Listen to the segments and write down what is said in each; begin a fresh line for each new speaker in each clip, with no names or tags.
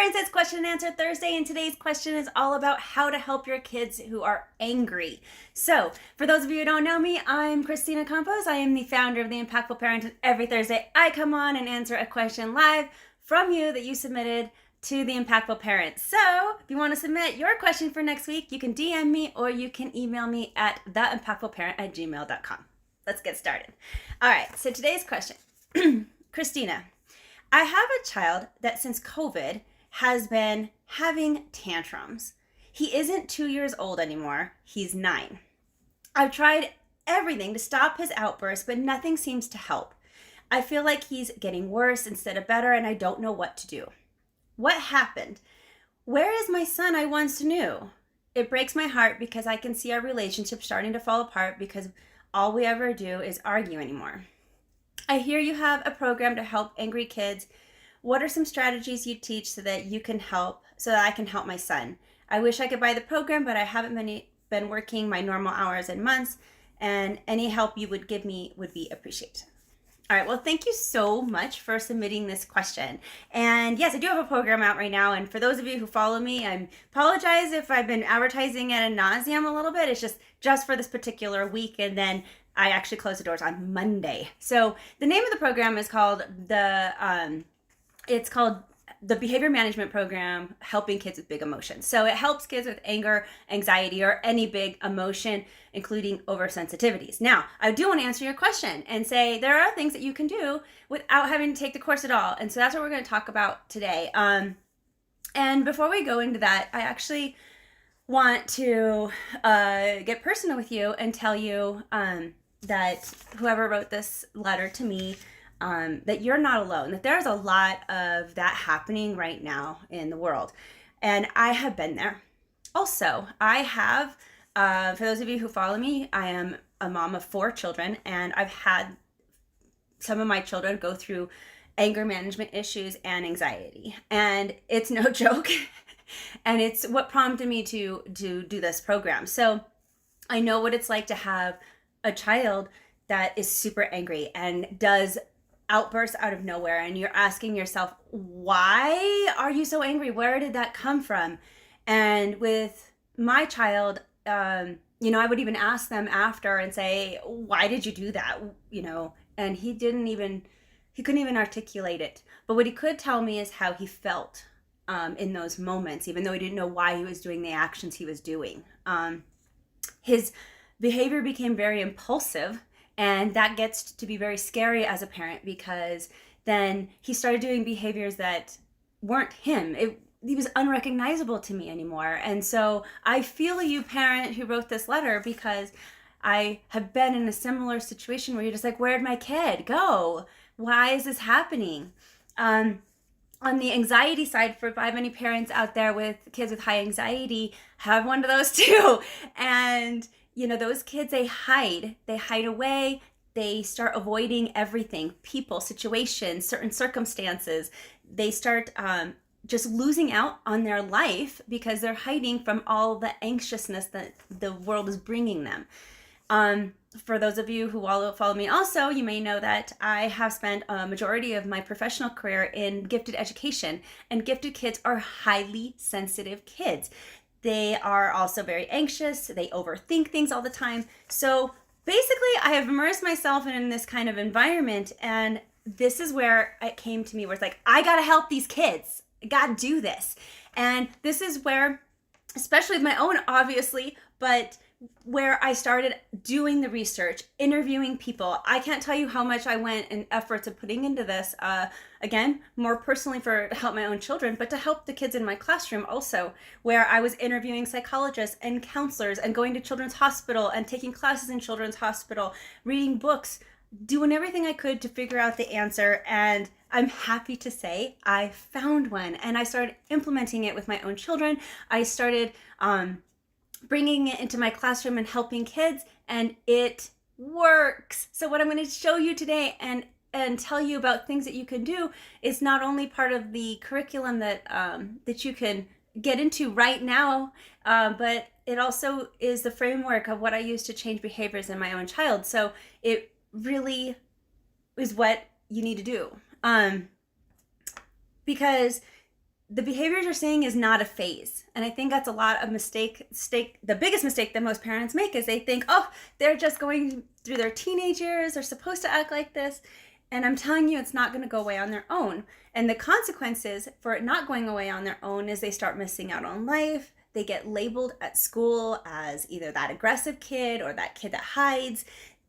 parents, it's question and answer Thursday, and today's question is all about how to help your kids who are angry. So, for those of you who don't know me, I'm Christina Campos. I am the founder of The Impactful Parent, and every Thursday I come on and answer a question live from you that you submitted to The Impactful Parent. So, if you want to submit your question for next week, you can DM me or you can email me at theimpactfulparent@gmail.com. Let's get started. All right, so today's question. Christina, I have a child that since COVID has been having tantrums. He isn't 2 years old anymore. He's 9. I've tried everything to stop his outbursts, but nothing seems to help. I feel like he's getting worse instead of better, and I don't know what to do. What happened? Where is my son I once knew? It breaks my heart because I can see our relationship starting to fall apart because all we ever do is argue anymore. I hear you have a program to help angry kids. What are some strategies you teach so that I can help my son? I wish I could buy the program, but I haven't been working my normal hours in months, and any help you would give me would be appreciated. All right, well, thank you so much for submitting this question. And yes, I do have a program out right now. And for those of you who follow me, I apologize if I've been advertising ad nauseum a little bit. It's just for this particular week. And then I actually close the doors on Monday. So the name of the program is called the Behavior Management Program, Helping Kids with Big Emotions. So it helps kids with anger, anxiety, or any big emotion, including oversensitivities. Now, I do want to answer your question and say there are things that you can do without having to take the course at all. And so that's what we're going to talk about today. And before we go into that, I actually want to get personal with you and tell you that whoever wrote this letter to me, that you're not alone, that there's a lot of that happening right now in the world. And I have been there. Also, I have, for those of you who follow me, I am a mom of 4 children, and I've had some of my children go through anger management issues and anxiety. And it's no joke. And it's what prompted me to do this program. So I know what it's like to have a child that is super angry and does outbursts out of nowhere, and you're asking yourself, why are you so angry? Where did that come from? And with my child, I would even ask them after and say, why did you do that? And he couldn't even articulate it. But what he could tell me is how he felt in those moments, even though he didn't know why he was doing the actions he was doing. His behavior became very impulsive, and that gets to be very scary as a parent because then he started doing behaviors that weren't him. He was unrecognizable to me anymore. And so I feel you, parent who wrote this letter, because I have been in a similar situation where you're just like, where'd my kid go? Why is this happening? On the anxiety side, for many parents out there with kids with high anxiety, have one of those too. And those kids, they hide away. They start avoiding everything, people, situations, certain circumstances. They start just losing out on their life because they're hiding from all the anxiousness that the world is bringing them. For those of you who follow me also, you may know that I have spent a majority of my professional career in gifted education, and gifted kids are highly sensitive kids. They are also very anxious. They overthink things all the time. So basically, I have immersed myself in this kind of environment, and this is where it came to me, where it's like, I got to help these kids. I got to do this. And this is where, especially with my own, obviously, but where I started doing the research, interviewing people. I can't tell you how much I went in efforts of putting into this, again, more personally to help my own children, but to help the kids in my classroom also, where I was interviewing psychologists and counselors and going to Children's Hospital and taking classes in Children's Hospital, reading books, doing everything I could to figure out the answer. And I'm happy to say I found one, and I started implementing it with my own children. I started bringing it into my classroom and helping kids, and it works. So what I'm going to show you today and tell you about things that you can do is not only part of the curriculum that you can get into right now, but it also is the framework of what I use to change behaviors in my own child. So it really is what you need to do. Because the behaviors you're seeing is not a phase. And I think that's a lot of the biggest mistake that most parents make is they think, oh, they're just going through their teenage years, they're supposed to act like this. And I'm telling you, it's not going to go away on their own. And the consequences for it not going away on their own is they start missing out on life. They get labeled at school as either that aggressive kid or that kid that hides.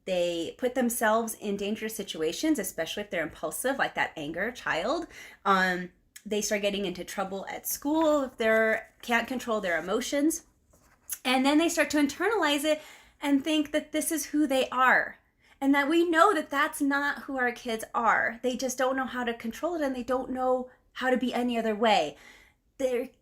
They put themselves in dangerous situations, especially if they're impulsive, like that anger child. They start getting into trouble at school if they can't control their emotions. And then they start to internalize it and think that this is who they are. And that we know that that's not who our kids are. They just don't know how to control it, and they don't know how to be any other way.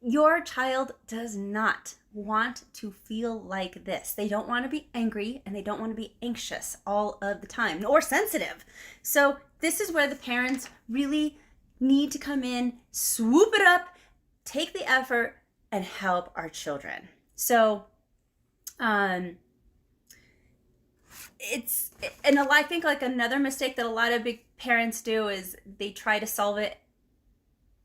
Your child does not want to feel like this. They don't want to be angry, and they don't want to be anxious all of the time, or sensitive. So this is where the parents really need to come in, swoop it up, take the effort, and help our children. So, I think like another mistake that a lot of big parents do is they try to solve it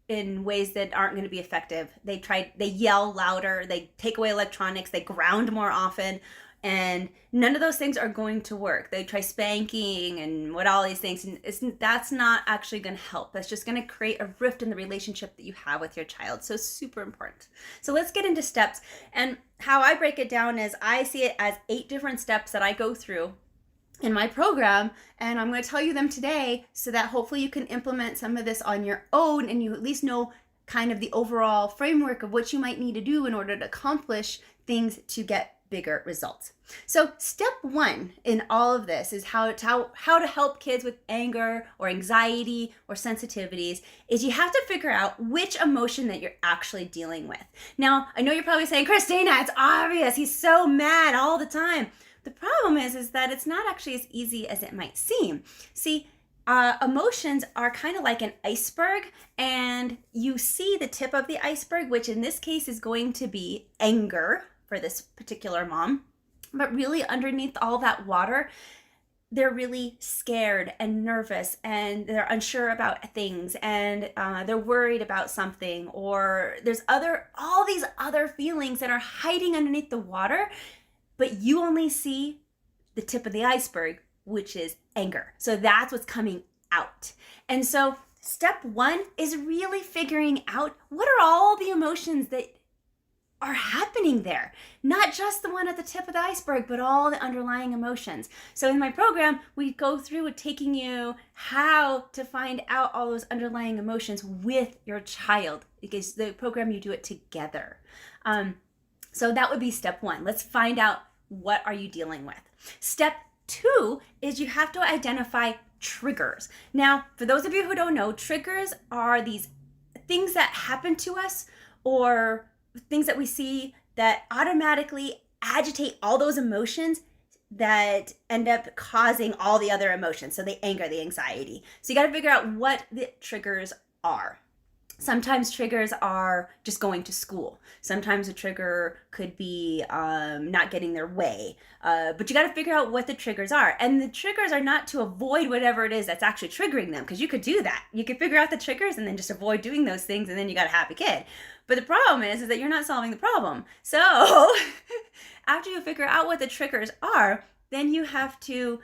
in ways that aren't going to be effective. They yell louder, they take away electronics, they ground more often, and none of those things are going to work. They try spanking and all these things, and that's not actually going to help. That's just going to create a rift in the relationship that you have with your child. So it's super important. So let's get into steps. And how I break it down is I see it as 8 different steps that I go through in my program, and I'm going to tell you them today so that hopefully you can implement some of this on your own, and you at least know kind of the overall framework of what you might need to do in order to accomplish things to get bigger results. So step 1 in all of this is how to help kids with anger or anxiety or sensitivities is you have to figure out which emotion that you're actually dealing with. Now, I know you're probably saying, Christina, it's obvious. He's so mad all the time. The problem is that it's not actually as easy as it might seem. See, emotions are kind of like an iceberg, and you see the tip of the iceberg, which in this case is going to be anger for this particular mom. But really underneath all that water, they're really scared and nervous, and they're unsure about things, and they're worried about something, or there's all these other feelings that are hiding underneath the water, but you only see the tip of the iceberg, which is anger. So that's what's coming out. And so step 1 is really figuring out what are all the emotions that are happening there. Not just the one at the tip of the iceberg, but all the underlying emotions. So in my program, we go through with taking you how to find out all those underlying emotions with your child, because the program, you do it together. So that would be step 1. Let's find out, what are you dealing with? Step 2 is you have to identify triggers. Now, for those of you who don't know, triggers are these things that happen to us or things that we see that automatically agitate all those emotions that end up causing all the other emotions. So the anger, the anxiety. So you got to figure out what the triggers are. Sometimes triggers are just going to school. Sometimes a trigger could be not getting their way. But you got to figure out what the triggers are. And the triggers are not to avoid whatever it is that's actually triggering them, because you could do that. You could figure out the triggers and then just avoid doing those things, and then you got a happy kid. But the problem is that you're not solving the problem. So after you figure out what the triggers are, then you have to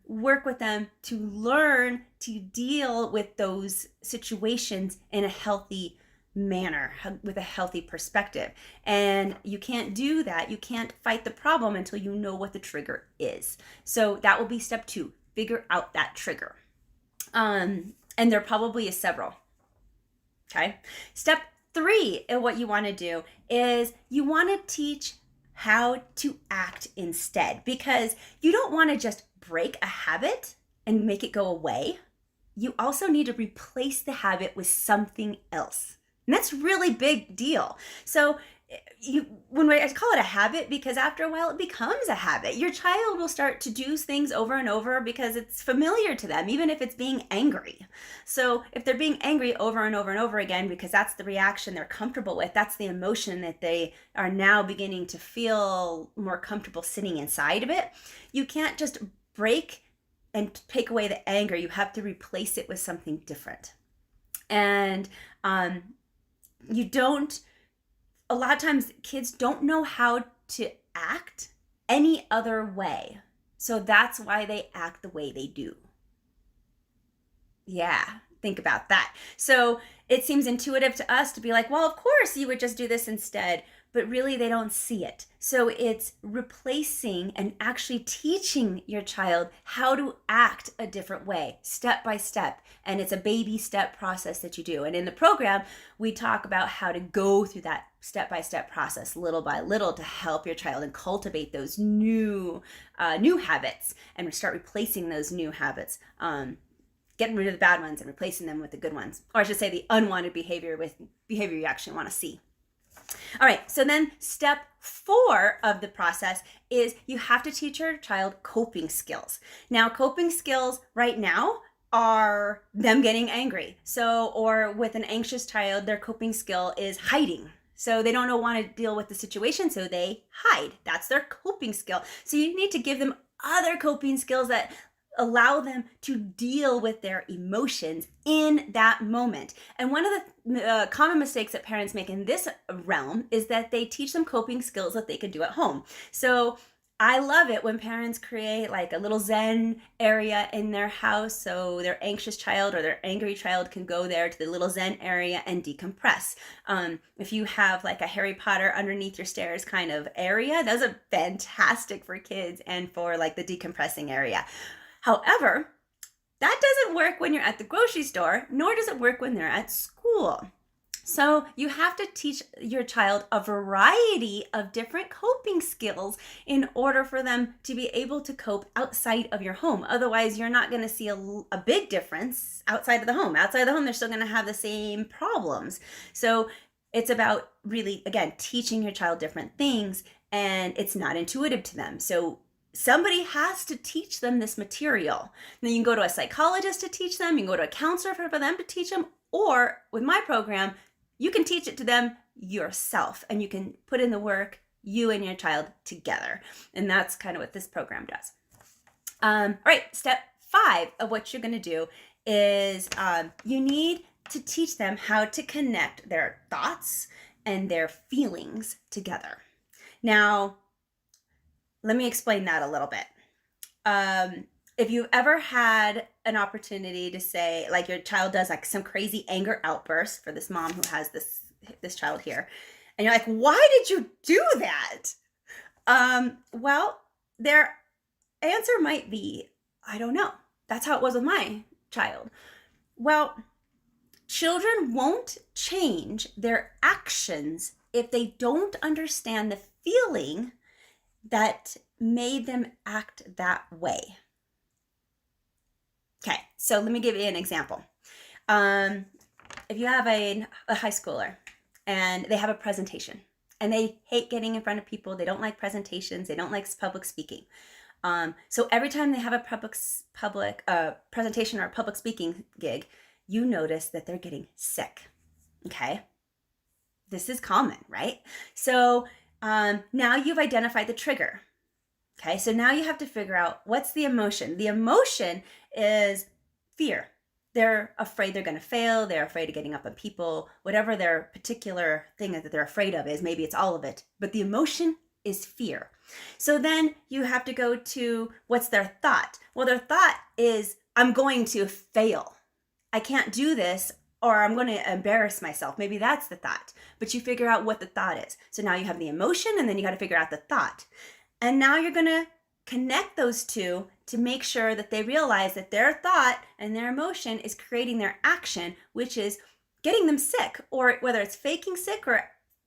work with them to learn to deal with those situations in a healthy manner, with a healthy perspective. And you can't do that. You can't fight the problem until you know what the trigger is. So that will be step 2, figure out that trigger. And there probably is several. Okay. Step 3, and what you want to do is you want to teach how to act instead, because you don't want to just break a habit and make it go away. You also need to replace the habit with something else. And that's really big deal. So I call it a habit because after a while it becomes a habit. Your child will start to do things over and over because it's familiar to them, even if it's being angry. So if they're being angry over and over and over again because that's the reaction they're comfortable with, that's the emotion that they are now beginning to feel more comfortable sitting inside of it, you can't just break and take away the anger. You have to replace it with something different. And you don't, a lot of times kids don't know how to act any other way. So that's why they act the way they do. Yeah, think about that. So it seems intuitive to us to be like, well, of course you would just do this instead, but really they don't see it. So it's replacing and actually teaching your child how to act a different way, step by step. And it's a baby step process that you do. And in the program, we talk about how to go through that step-by-step process little by little to help your child and cultivate those new habits and start replacing those new habits. Getting rid of the bad ones and replacing them with the good ones. Or I should say the unwanted behavior with behavior you actually want to see. All right, so then step 4 of the process is you have to teach your child coping skills. Now, coping skills right now are them getting angry. So, or with an anxious child, their coping skill is hiding. So they don't want to deal with the situation, so they hide. That's their coping skill. So you need to give them other coping skills that allow them to deal with their emotions in that moment. And one of the common mistakes that parents make in this realm is that they teach them coping skills that they could do at home. So I love it when parents create like a little Zen area in their house so their anxious child or their angry child can go there to the little Zen area and decompress. If you have like a Harry Potter underneath your stairs kind of area, those are fantastic for kids and for like the decompressing area. However, that doesn't work when you're at the grocery store, nor does it work when they're at school. So you have to teach your child a variety of different coping skills in order for them to be able to cope outside of your home. Otherwise, you're not going to see a big difference outside of the home. Outside of the home, they're still going to have the same problems. So it's about really, again, teaching your child different things, and it's not intuitive to them. So somebody has to teach them this material. Then you can go to a psychologist to teach them, you can go to a counselor for them to teach them, or with my program, you can teach it to them yourself and you can put in the work, you and your child together. And that's kind of what this program does. All right, step 5 of what you're going to do is you need to teach them how to connect their thoughts and their feelings together. Now, let me explain that a little bit. If you've ever had an opportunity to say, like your child does like some crazy anger outburst for this mom who has this child here, and you're like, why did you do that? Well, their answer might be, I don't know. That's how it was with my child. Well, children won't change their actions if they don't understand the feeling that made them act that way. Okay, so let me give you an example. If you have a high schooler and they have a presentation and they hate getting in front of people, they don't like presentations, they don't like public speaking. So every time they have a public presentation or a public speaking gig, you notice that they're getting sick. Okay, this is common, right? So now you've identified the trigger. Okay, so now you have to figure out what's the emotion. The emotion is fear. They're afraid they're going to fail. They're afraid of getting up on people. Whatever their particular thing that they're afraid of is, maybe it's all of it. But the emotion is fear. So then you have to go to what's their thought. Well, their thought is, I'm going to fail. I can't do this, or I'm going to embarrass myself. Maybe that's the thought. But you figure out what the thought is. So now you have the emotion, and then you got to figure out the thought. And now you're going to connect those two to make sure that they realize that their thought and their emotion is creating their action, which is getting them sick, or whether it's faking sick, or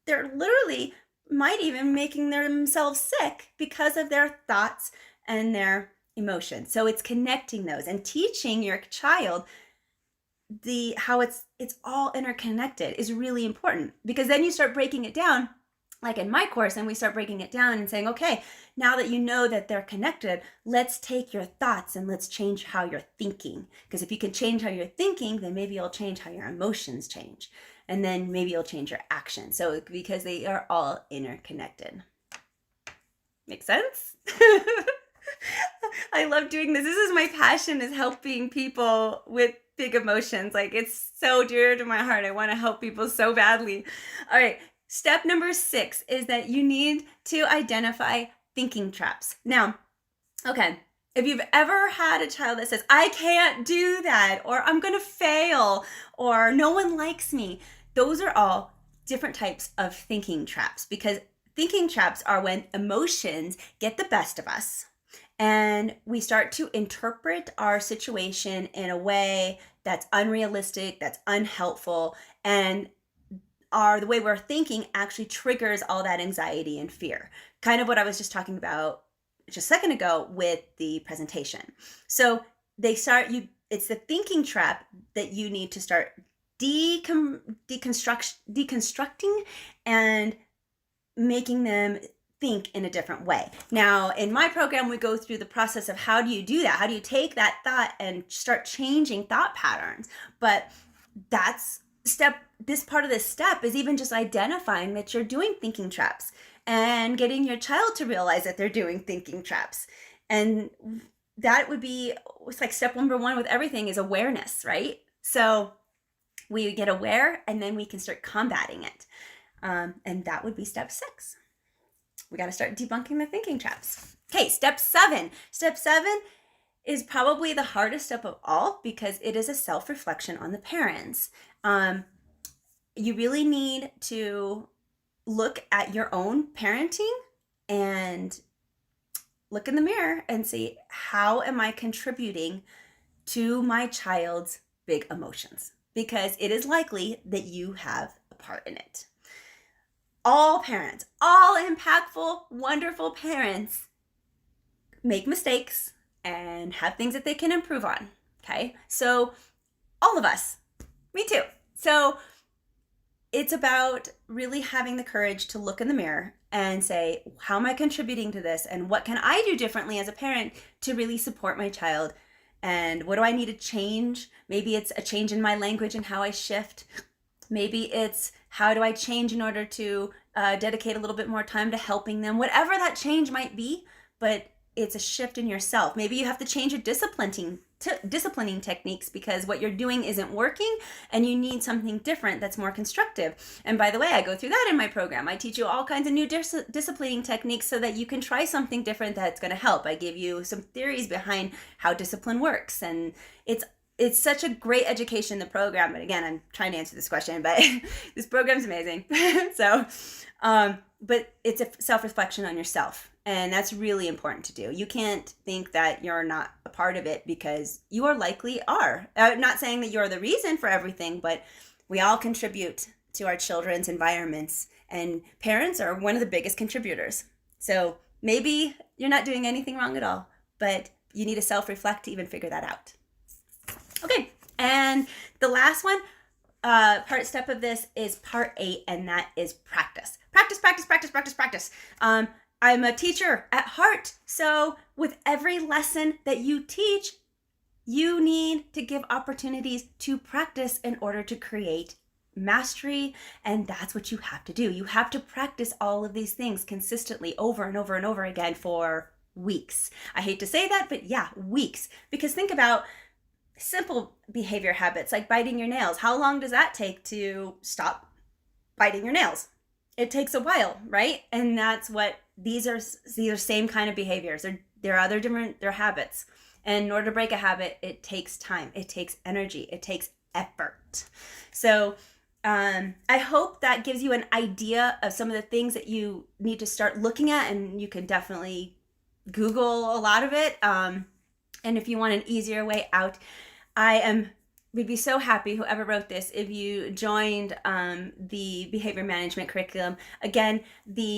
they're literally might even making themselves sick because of their thoughts and their emotions. So it's connecting those and teaching your child how it's all interconnected is really important, because then you start breaking it down, like in my course, and we start breaking it down and saying, okay, now that you know that they're connected, let's take your thoughts and let's change how you're thinking. Because if you can change how you're thinking, then maybe you'll change how your emotions change. And then maybe you'll change your action. So because they are all interconnected. Make sense? I love doing this. This is my passion, is helping people with big emotions. Like, it's so dear to my heart. I want to help people so badly. All right. Step number 6 is that you need to identify thinking traps. Now, okay, if you've ever had a child that says, I can't do that, or I'm going to fail, or no one likes me, those are all different types of thinking traps, because thinking traps are when emotions get the best of us and we start to interpret our situation in a way that's unrealistic, that's unhelpful, and the way we're thinking actually triggers all that anxiety and fear. Kind of what I was just talking about just a second ago with the presentation. So it's the thinking trap that you need to start deconstructing and making them think in a different way. Now, in my program, we go through the process of how do you do that? How do you take that thought and start changing thought patterns? But this part of this step is even just identifying that you're doing thinking traps and getting your child to realize that they're doing thinking traps. And that would be, it's like step number 1 with everything is awareness, right? So we get aware and then we can start combating it. And that would be step 6. We got to start debunking the thinking traps. Okay, step 7. Step 7 is probably the hardest step of all because it is a self-reflection on the parents. You really need to look at your own parenting and look in the mirror and see, how am I contributing to my child's big emotions? Because it is likely that you have a part in it. All parents, all impactful, wonderful parents make mistakes and have things that they can improve on. Okay, so all of us, me too. So it's about really having the courage to look in the mirror and say, how am I contributing to this? And what can I do differently as a parent to really support my child? And what do I need to change? Maybe it's a change in my language and how I shift. Maybe it's how do I change in order to dedicate a little bit more time to helping them, whatever that change might be, but it's a shift in yourself. Maybe you have to change your disciplining techniques because what you're doing isn't working and you need something different that's more constructive. And by the way, I go through that in my program. I teach you all kinds of new disciplining techniques so that you can try something different that's going to help. I give you some theories behind how discipline works, and it's such a great education in the program. But again, I'm trying to answer this question, but this program's amazing. So, but it's a self-reflection on yourself. And that's really important to do. You can't think that you're not a part of it because you are likely are. Not saying that you're the reason for everything, but we all contribute to our children's environments. And parents are one of the biggest contributors. So maybe you're not doing anything wrong at all, but you need to self-reflect to even figure that out. Okay, and the last one, step of this is part 8, and that is practice. Practice. I'm a teacher at heart, so with every lesson that you teach, you need to give opportunities to practice in order to create mastery, and that's what you have to do. You have to practice all of these things consistently over and over and over again for weeks. I hate to say that, but yeah, weeks. Because think about simple behavior habits like biting your nails. How long does that take to stop biting your nails? It takes a while, right? And that's what these are same kind of behaviors. They're habits. And in order to break a habit, it takes time. It takes energy. It takes effort. So I hope that gives you an idea of some of the things that you need to start looking at, and you can definitely Google a lot of it. And if you want an easier way out, we'd be so happy, whoever wrote this, if you joined the behavior management curriculum. Again,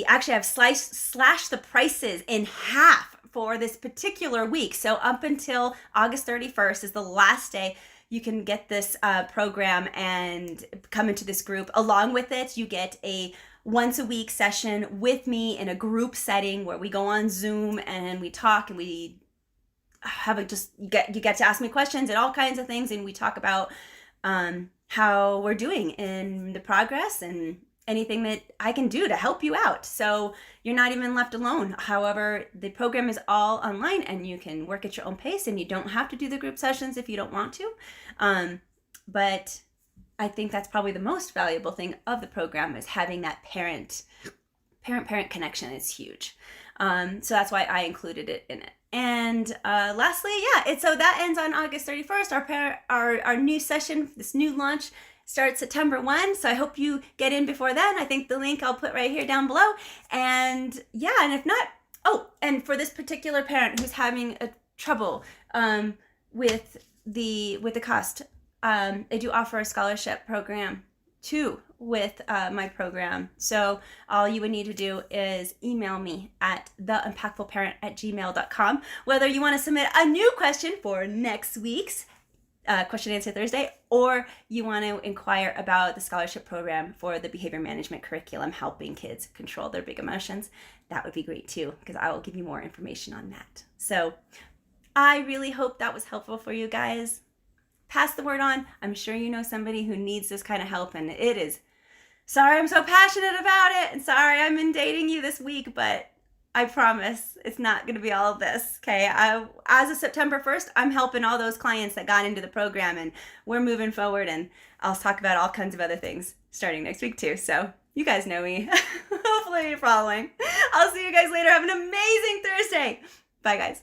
I've slashed the prices in half for this particular week. So up until August 31st is the last day you can get this program and come into this group. Along with it, you get a once a week session with me in a group setting where we go on Zoom and we talk and we you get to ask me questions and all kinds of things, and we talk about how we're doing in the progress, and anything that I can do to help you out. So you're not even left alone. However, the program is all online and you can work at your own pace, and you don't have to do the group sessions if you don't want to. But I think that's probably the most valuable thing of the program, is having that parent connection is huge. So that's why I included it in it. And lastly, so that ends on August 31st. Our new session, this new launch, starts September 1. So I hope you get in before then. I think the link I'll put right here down below. And and if not, and for this particular parent who's having a trouble with the cost, I do offer a scholarship program too with my program. So all you would need to do is email me at theimpactfulparent@gmail.com, whether you want to submit a new question for next week's question answer Thursday, or you want to inquire about the scholarship program for the behavior management curriculum, helping kids control their big emotions. That would be great too, because I will give you more information on that. So I really hope that was helpful for you guys. Pass the word on. I'm sure you know somebody who needs this kind of help, and it is, sorry I'm so passionate about it, and sorry I'm inundating you this week, but I promise it's not going to be all of this, okay? As of September 1st, I'm helping all those clients that got into the program, and we're moving forward, and I'll talk about all kinds of other things starting next week too. So you guys know me. Hopefully you're following. I'll see you guys later. Have an amazing Thursday. Bye, guys.